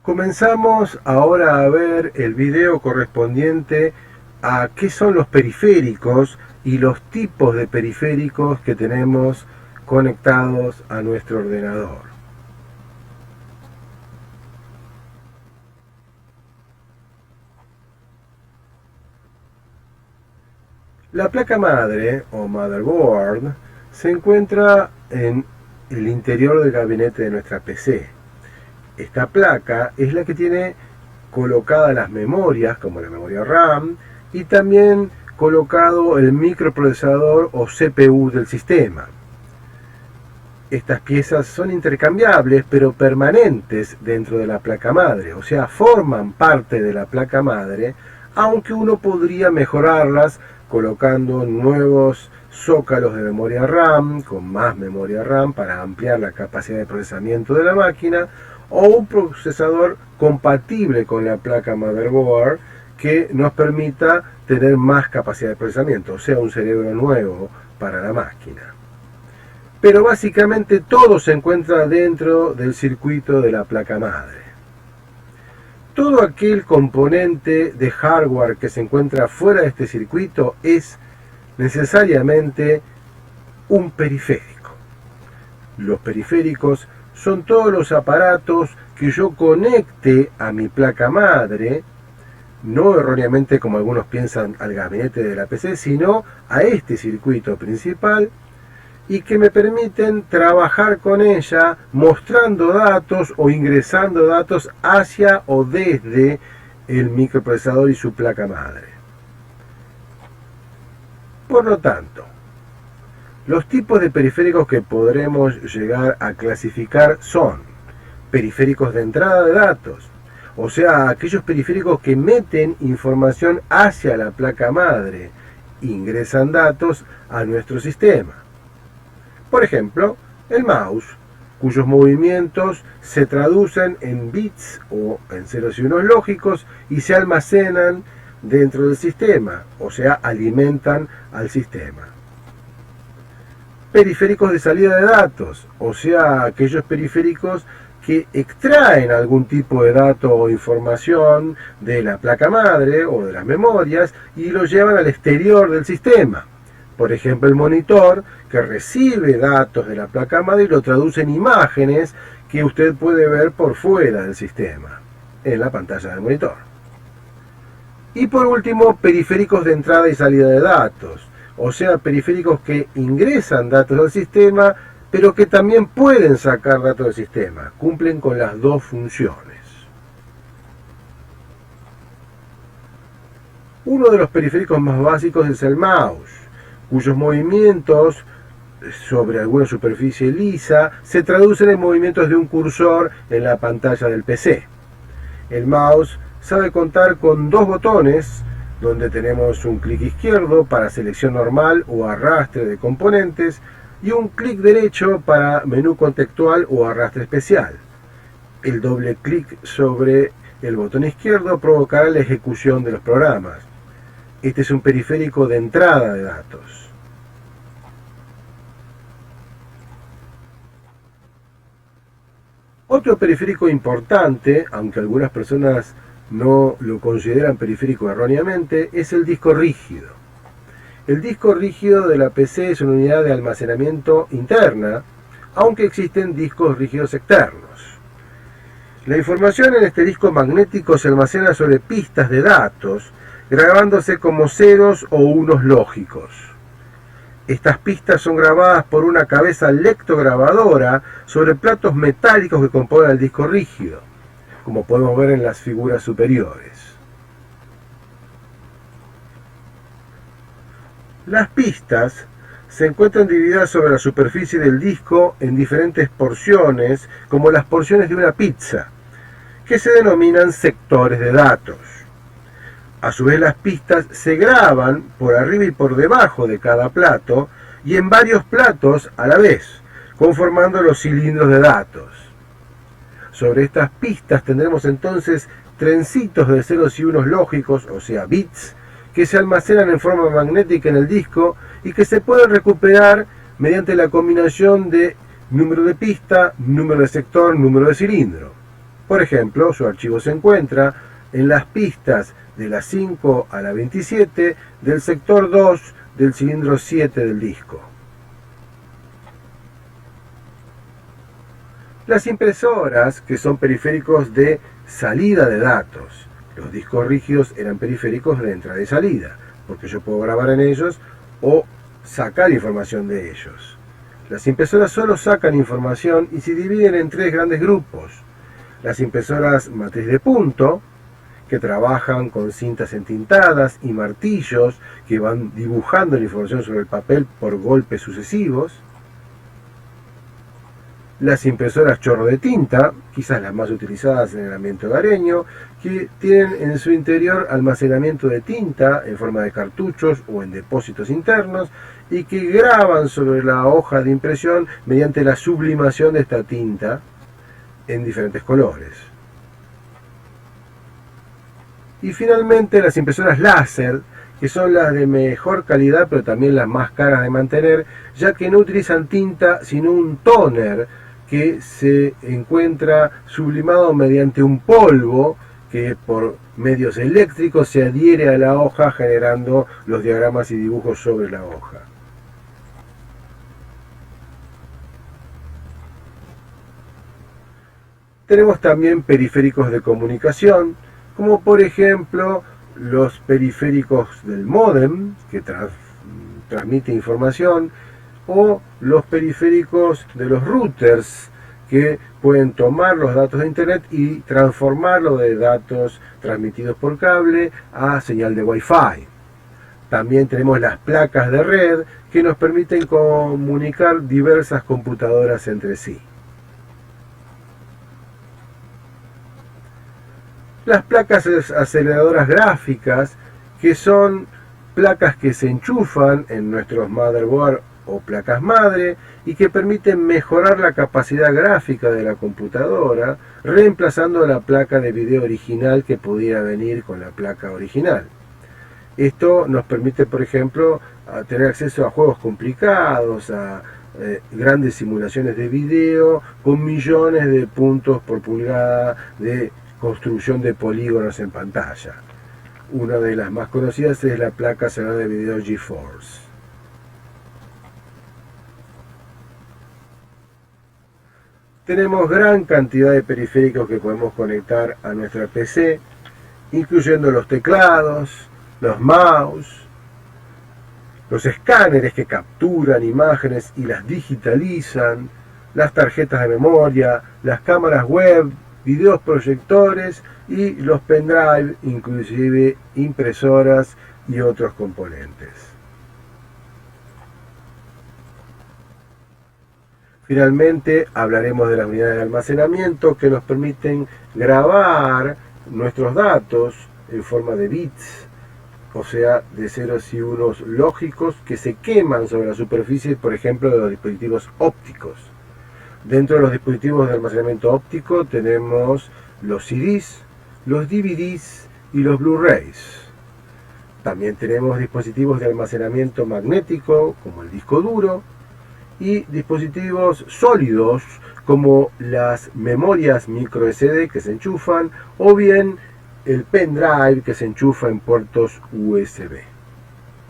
Comenzamos ahora a ver el video correspondiente a qué son los periféricos y los tipos de periféricos que tenemos conectados a nuestro ordenador. La placa madre o motherboard se encuentra en el interior del gabinete de nuestra PC. Esta placa es la que tiene colocadas las memorias, como la memoria RAM, y también colocado el microprocesador o CPU del sistema. Estas piezas son intercambiables pero permanentes dentro de la placa madre, o sea, forman parte de la placa madre, aunque uno podría mejorarlas colocando nuevos zócalos de memoria RAM, con más memoria RAM para ampliar la capacidad de procesamiento de la máquina, o un procesador compatible con la placa motherboard que nos permita tener más capacidad de procesamiento, o sea, un cerebro nuevo para la máquina. Pero básicamente todo se encuentra dentro del circuito de la placa madre. Todo aquel componente de hardware que se encuentra fuera de este circuito es necesariamente un periférico. Los periféricos son todos los aparatos que yo conecte a mi placa madre, no erróneamente como algunos piensan al gabinete de la PC, sino a este circuito principal, y que me permiten trabajar con ella mostrando datos o ingresando datos hacia o desde el microprocesador y su placa madre. Por lo tanto, los tipos de periféricos que podremos llegar a clasificar son periféricos de entrada de datos, o sea, aquellos periféricos que meten información hacia la placa madre, ingresan datos a nuestro sistema. Por ejemplo, el mouse, cuyos movimientos se traducen en bits o en ceros y unos lógicos y se almacenan dentro del sistema, o sea, alimentan al sistema. Periféricos de salida de datos, o sea, aquellos periféricos que extraen algún tipo de dato o información de la placa madre o de las memorias y lo llevan al exterior del sistema. Por ejemplo, el monitor que recibe datos de la placa madre y lo traduce en imágenes que usted puede ver por fuera del sistema, en la pantalla del monitor. Y por último, periféricos de entrada y salida de datos, o sea, periféricos que ingresan datos al sistema, pero que también pueden sacar datos del sistema. Cumplen con las dos funciones. Uno de los periféricos más básicos es el mouse, cuyos movimientos sobre alguna superficie lisa se traducen en movimientos de un cursor en la pantalla del PC. El mouse sabe contar con dos botones, donde tenemos un clic izquierdo para selección normal o arrastre de componentes y un clic derecho para menú contextual o arrastre especial. El doble clic sobre el botón izquierdo provocará la ejecución de los programas. Este es un periférico de entrada de datos. Otro periférico importante, aunque algunas personas no lo consideran periférico erróneamente, es el disco rígido. El disco rígido de la PC es una unidad de almacenamiento interna, aunque existen discos rígidos externos. La información en este disco magnético se almacena sobre pistas de datos, grabándose como ceros o unos lógicos. Estas pistas son grabadas por una cabeza lectograbadora sobre platos metálicos que componen el disco rígido, como podemos ver en las figuras superiores. Las pistas se encuentran divididas sobre la superficie del disco en diferentes porciones, como las porciones de una pizza, que se denominan sectores de datos. A su vez, las pistas se graban por arriba y por debajo de cada plato y en varios platos a la vez, conformando los cilindros de datos. Sobre estas pistas tendremos entonces trencitos de ceros y unos lógicos, o sea, bits, que se almacenan en forma magnética en el disco y que se pueden recuperar mediante la combinación de número de pista, número de sector, número de cilindro. Por ejemplo, su archivo se encuentra en las pistas de la 5 a la 27 del sector 2 del cilindro 7 del disco. Las impresoras, que son periféricos de salida de datos. Los discos rígidos eran periféricos de entrada y salida, porque yo puedo grabar en ellos o sacar información de ellos. Las impresoras solo sacan información y se dividen en tres grandes grupos. Las impresoras matriz de punto, que trabajan con cintas entintadas y martillos que van dibujando la información sobre el papel por golpes sucesivos. Las impresoras chorro de tinta, quizás las más utilizadas en el ambiente hogareño, que tienen en su interior almacenamiento de tinta en forma de cartuchos o en depósitos internos y que graban sobre la hoja de impresión mediante la sublimación de esta tinta en diferentes colores. Y finalmente las impresoras láser, que son las de mejor calidad pero también las más caras de mantener, ya que no utilizan tinta sino un tóner que se encuentra sublimado mediante un polvo que por medios eléctricos se adhiere a la hoja generando los diagramas y dibujos sobre la hoja. Tenemos también periféricos de comunicación, como por ejemplo los periféricos del módem que transmite información, o los periféricos de los routers que pueden tomar los datos de internet y transformarlos de datos transmitidos por cable a señal de Wi-Fi. También tenemos las placas de red que nos permiten comunicar diversas computadoras entre sí. Las placas aceleradoras gráficas, que son placas que se enchufan en nuestros motherboard o placas madre y que permiten mejorar la capacidad gráfica de la computadora, reemplazando la placa de video original que pudiera venir con la placa original. Esto nos permite, por ejemplo, tener acceso a juegos complicados, a grandes simulaciones de video con millones de puntos por pulgada de construcción de polígonos en pantalla. Una de las más conocidas es la placa acelerada de video GeForce. Tenemos gran cantidad de periféricos que podemos conectar a nuestra PC, incluyendo los teclados, los mouse, los escáneres que capturan imágenes y las digitalizan, las tarjetas de memoria, las cámaras web, videos proyectores y los pendrive, inclusive impresoras y otros componentes. Finalmente hablaremos de las unidades de almacenamiento que nos permiten grabar nuestros datos en forma de bits, o sea, de ceros y unos lógicos que se queman sobre la superficie, por ejemplo, de los dispositivos ópticos. Dentro de los dispositivos de almacenamiento óptico tenemos los CDs, los DVDs y los Blu-rays. También tenemos dispositivos de almacenamiento magnético, como el disco duro, y dispositivos sólidos, como las memorias micro SD que se enchufan, o bien el pendrive que se enchufa en puertos USB.